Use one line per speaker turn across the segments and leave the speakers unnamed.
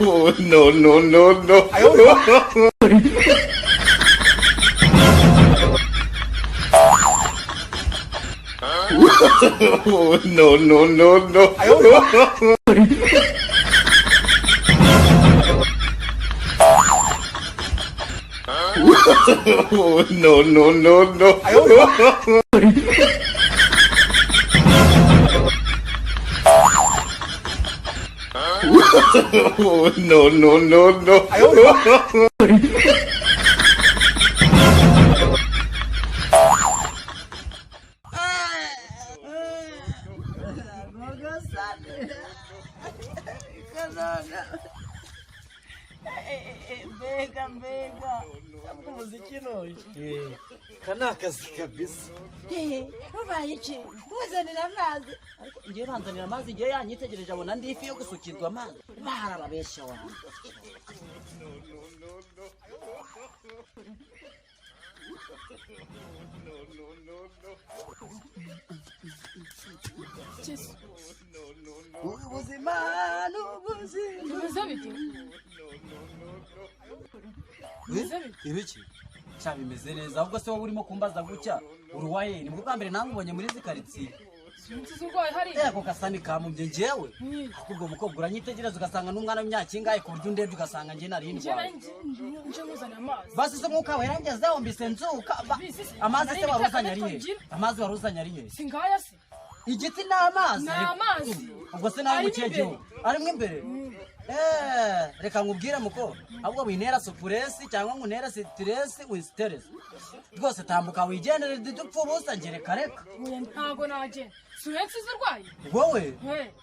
No, no, no, no. No, no, no, no. No, no, no, no. No, no, no, no.
Mbega umuziki none kanakazi kabisa
ubaye iki muzanira amazi
ngiye banzanira amazi ngiye yanyitegereje abona ndi ifi yo gusukirwa amazi barababesha wa ubuzima ibiki cya bimeze neza ahubwo se wowe urimo kumbaza gutya uruwaye ni mu bwa mbere namubonye muri zikaritsiye ako gasani kamumbye njyewe ahubwo umukobwa uranyitegereza ugasanga n'umwana w'imyaka ingahe ku buryo undebye ugasanga njye nari ndwaye basi se mwuka we yarangezeho mbise nzuka amazi se waruzanye ari he amazi waruzanye ari he
singaya se
igiti n'amazi ubwo se nawe mukiye gihugu arimo imbere reka nkubwire muko ahubwo winera supuresi cyangwa ngo unera sitiresi wisiteresi rwose tambuka wigendere dupfa ubusa njye reka
ntago nagenda surensi zirwaye
wowe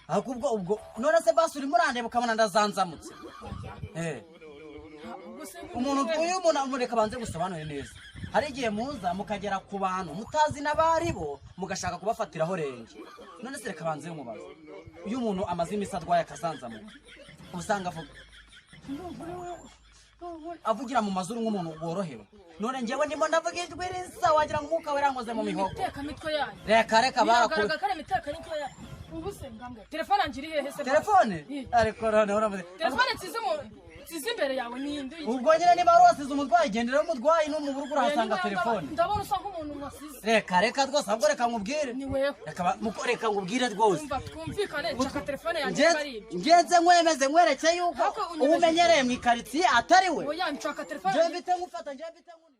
ahubwo ubwo none se basi urimo urandeba ukabona ndazanzamutse umuntu mureka banze gusobanure neza hari igihe muza mukagera ku bantu mutazi n'abari bo mugashaka kubafatiraho renge none se reka banze umubaza iyo umuntu amaze iminsi arwaye akazanzamuka usanga avugira mu mazuru nk'umuntu worohewe none njyewe ndimo ndavuga ijwi risa wagira ngo umwuka we rankoze mu mihogo reka barakora
telefone angiri hehe se
telefone ariko none uramaze
telefone nsize imbere yawe ninde
ubwo nyine niba wasize umurwayi gendera umurwayi no mu bururu urahasanga telefone
ndabona usa nk'umuntu wasize
reka rwose ahubwo reka nkubwire
ni wewe
reka nkubwire rwose
umva twumvikane chaka telefone yanjye bari
ngenze nkwemeze nkwereke yuko ubumenyereye mu ikaritsiye atari we
oya nshaka telefone
njye mbite nkufata njye mbite